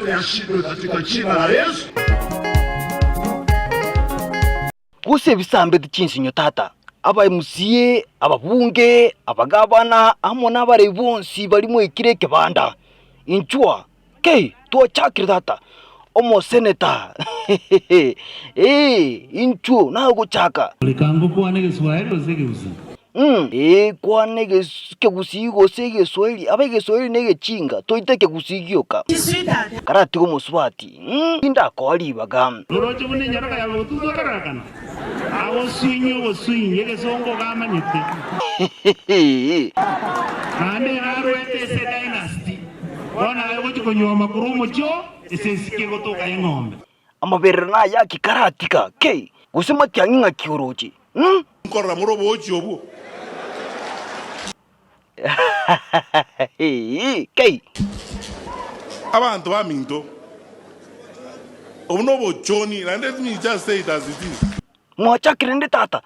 yote yashindwe katika jina la Yesu. Kuse bisambe dichinsinyo tata. Aba MCA, ababunge, abagabana, amo n'abare bonsi barimo ikireke banda. Inchua, ke tuachakire tata. Omo seneta. Inchu na guchaka. Likango kwa nege Swahili osege usi. Kwa nege kegusigo sege Swahili, abege Swahili nege chinga, toiteke gusigioka. Karati ko muswati. Inda ko ali bagam. Uroche bune nyaraka ya botuzo karakana. Awo swinyo yege songo kama nyete. Ane arwete se dynasty. Wana wewe chikonywa makurumo cho esensike gotoka engombe. Amaberna ya kikaratika ke gusema tyanginga kioroji. Nkora murobo ochobu. Ke Abantu baminto. Onobo choni, and let me just say it as it is. Mwachakire ndi tata.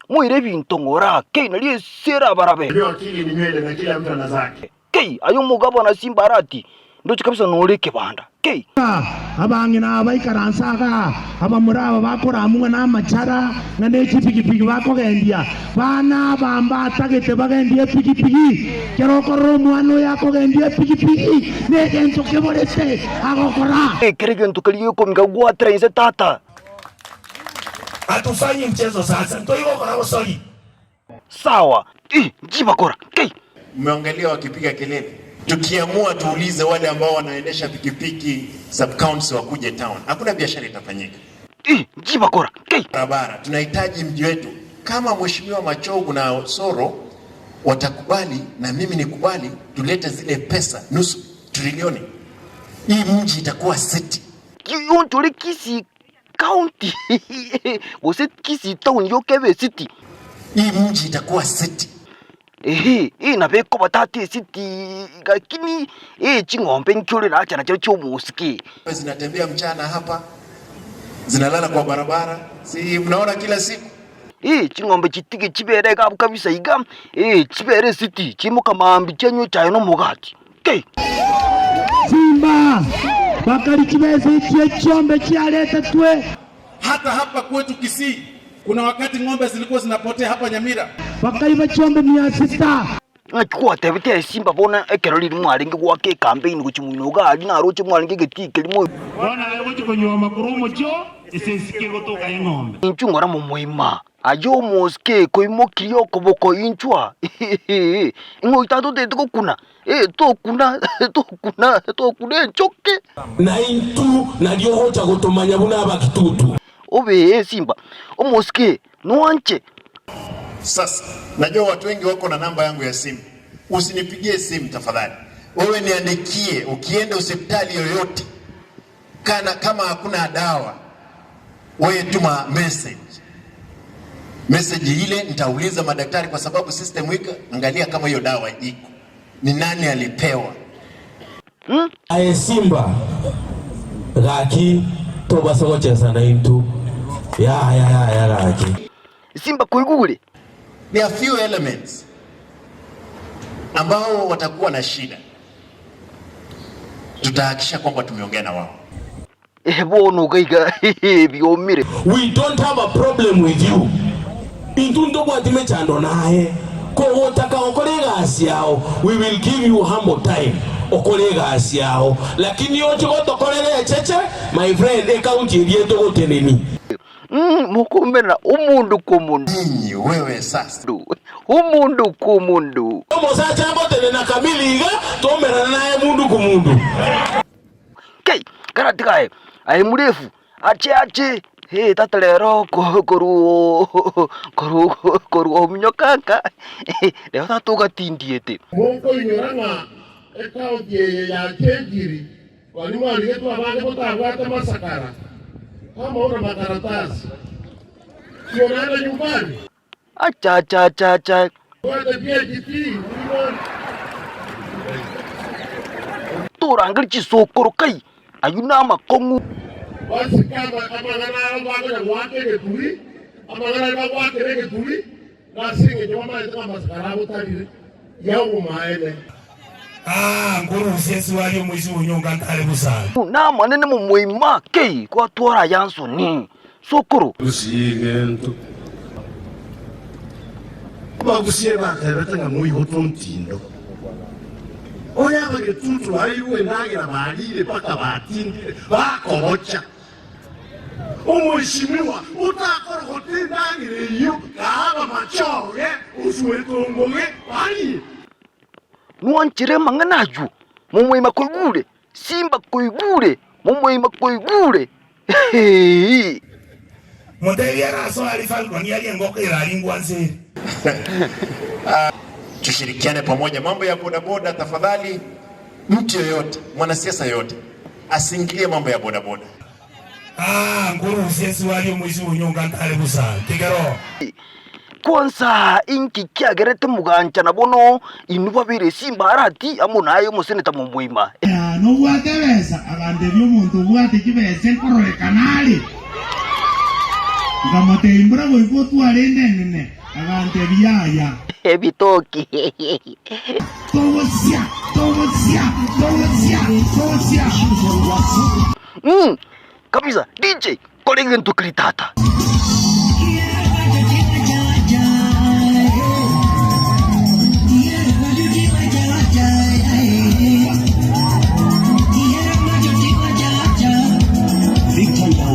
Muire binto ngora ke naliye sera barabe. Ndio akili ni nywele na kila mtu ana zake. Ke ayo mugabo na Simba arati. Ndo chikabisa noleke banda. Ke abangina abaikaransaga abamuraba bakora amwe n'amachara ngane chipikipiki bakogendia bana bamba tagete bagendia pikipiki kerokoro mwana yakogendia pikipiki negento keborete agokora keregento kaliyo komika gwatra inse tata. Hatufanyi mchezo sasa. Ndio hiyo kwa wasali. Sawa. Jiba kora. Ke Mmeangalia wakipiga kelele. Tukiamua tuulize wale ambao wanaendesha pikipiki sub county wakuje town. Hakuna biashara itafanyika. Jiba kora. Ke Barabara tunahitaji mji wetu. Kama mheshimiwa Machogu na Osoro watakubali na mimi nikubali, tulete zile pesa nusu trilioni. Hii mji itakuwa city. Yontole Kisii county. Wose Kisii town yokebe city. Hii mji itakuwa city. Na beko batati city lakini chingombe nkyole na achana cyo musiki. Zinatembea mchana hapa. Zinalala kwa barabara. Si mnaona kila siku? Chingombe chitike chibere kabisa igam. Chibere city chimuka mambi chenyo chayo no mugati. Ke Simba bakari kibese chombe chialeta twe. Hata hapa kwetu Kisii kuna wakati ng'ombe zilikuwa zinapotea hapa Nyamira. Bakaiba chombe 600. Kwa tebite Simba bona ekeroli mwalinge gwake campaign guchimunoga ali na roche mwalinge getike limo. Wana wewe chikonywa makurumo cho esensike gotoka engombe. Inchungora momoima. Ayo moske koimo kiyo koboko inchwa. Ingo itado de kuna. Tokuna choke. Na intu na dio hocha gotomanya buna bakitutu. Obe Simba. Omoske noanche. Sasa najua watu wengi wako na namba yangu ya simu. Usinipigie simu tafadhali. Wewe niandikie ukienda hospitali yoyote. Kama hakuna dawa, wewe tuma message. Message ile nitauliza madaktari kwa sababu system wika angalia kama hiyo dawa iko. Ni nani alipewa? Aye Simba. Gaki toba sokoche sana intu. Ya gaki. Simba kuigule. There are few elements ambao watakuwa na shida. Tutahakisha kwamba tumeongea na wao. Bono gaiga biomire. We don't have a problem with you. Intundo kwa time chando nae. Ko otaka okolega asiao. We will give you humble time. Okolega asiao. Lakini yote goto kolega cheche, my friend account yetu goteneni. Mukumena umundu kumundu. Wewe sasa. Umundu kumundu. Omosa chango tene na kamiliga tomera naye mundu kumundu. Kei karatika ai murefu ache tata lero koru ominyokanga leo tatuga tindiete Mungu inyoranga ekaudie ya kengiri walimu aligetu abande botagwate masakara. Kama una makaratasi sio naenda nyumbani. Acha. Wende pia jiti. Turangir chisokoro kai ayuna makongu. Basi kama ngana wako wake geturi, ama ngana wake geturi, na singe joma ita masakara utari. Yao maele. nguru sesi wali mwezi unyonga karibu sana. Na manene momoima ke kwa twara yanso ni. Sokoro. Usigento. Bagusiye bakabeta nga muyi hotontindo. Oya omogetutu ayiwe nagira balire paka batindire bakobocha. Omweshimiwa utakora hotindangire iyo kaba machoge usuetongoge bali. Nuanchire manganaju. Momoima koigure. Simba koigure. Momoima koigure. Motevia raso alifalconi aliangoka iralingwanze. Tushirikiane pamoja mambo ya bodaboda tafadhali. Mtu yoyote, mwanasiasa yote asiingilie mambo ya bodaboda. Nguru sesi wali mwezi unyonga karibu sana. Tigero. Kwanza inki kiagerete mugancha nabono inuba bire Simba arati amunayo museneta momoima. No bwatebesa abande by'omuntu bwate kibese korore kanali. Ngamote imbura boipo twalende nene abande byaya. Ebitoki. Tosia. Kabisa DJ kolegen tu kritata.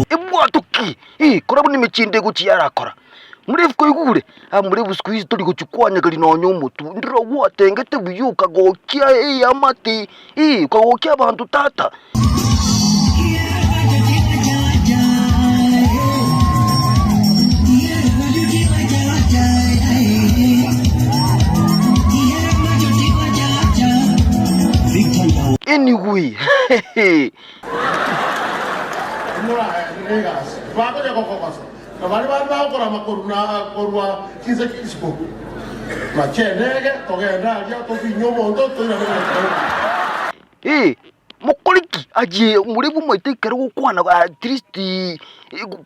Ebwatuki korabu nimechinde guchiara kora. Murefu koigure murefu siku hizi tuli kuchukwanya gali nonyo mutu ndiro watengete buyuka gokia amati kagokia abantu tata. Anyway, mokoliki aje murebu mwitekere gukwana at least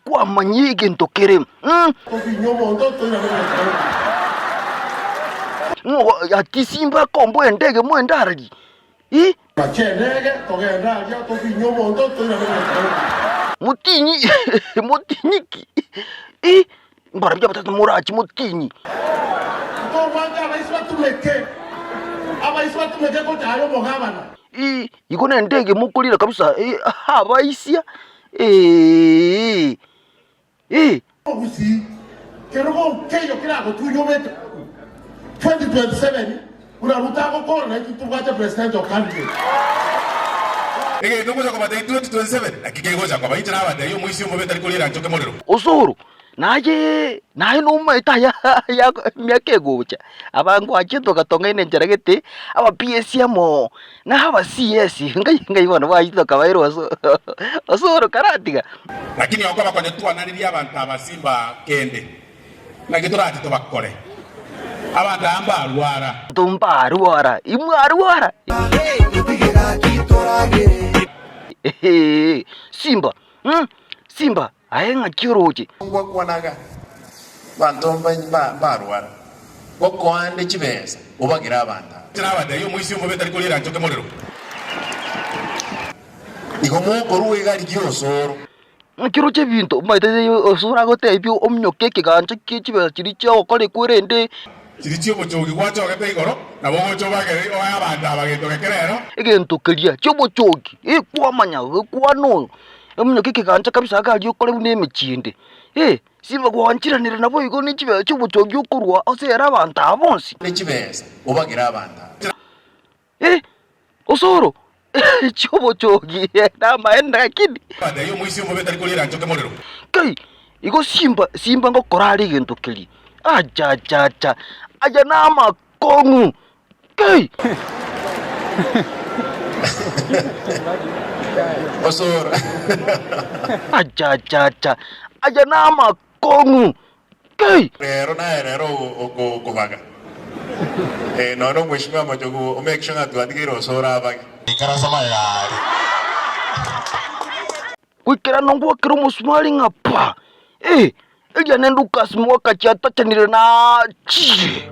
kwa manyige ntokere. Ati Simba kombo endege mwendaragi. Mutinyiki. Mbarabya batatu murachi mutinyi. Ikona ndege mukulira kabisa abaisia. Ogusi kerogo keyo kirago tunyomete 2027 unaruta gukora na tutugaje president of country. Ndugu kwa bata 2027 akigego kwa baita na bata yo mwisi umbe talikolera nchoke modero. Osoro naye no maita ya myake gocha abangu achito katonga ine njaragete aba PS yamo na haba CS ngai bana baito kabairo osoro karatiga. Lakini wakaba kwa netua nariria abantu abasimba kende nagitorati to bakore abantu amba arwara imwarwara Simba Simba ayenga kiroje Kwanaga bantomba barwara bokwande kibeza ubagira abantu nabada yo mwisi umbe talikolera nchoke modero. Ikomo ruwe gali gyosoro kiroje bintu maite osura gote ibyo omnyokeke ganje kibeza kiricha okole kurende Chirichio bochogi kwacho gete igoro na bogocho bagere oya banda bagetokekerero egento kelia chobochogi kwamanya kwano omnyokeke ganje kabisa gali okole nemechinde Simba gwanchiranira nabo igo nichibe chobochogi okorwa osera abantu abonsi nikibeza ubagira abantu osoro chobochogi na maenda kidi bada yo mwisi umbe talikolera nchoke modero kai igo Simba ngokorari gento keli aja nama kongu kai osoro aja nama kongu kai rero kubaga no mheshimiwa majogo make sure atuandike osoro abage ikarasama yari kwikira nongwa kiro musumali ngapa Eja nendukas mwaka chata chanire na chi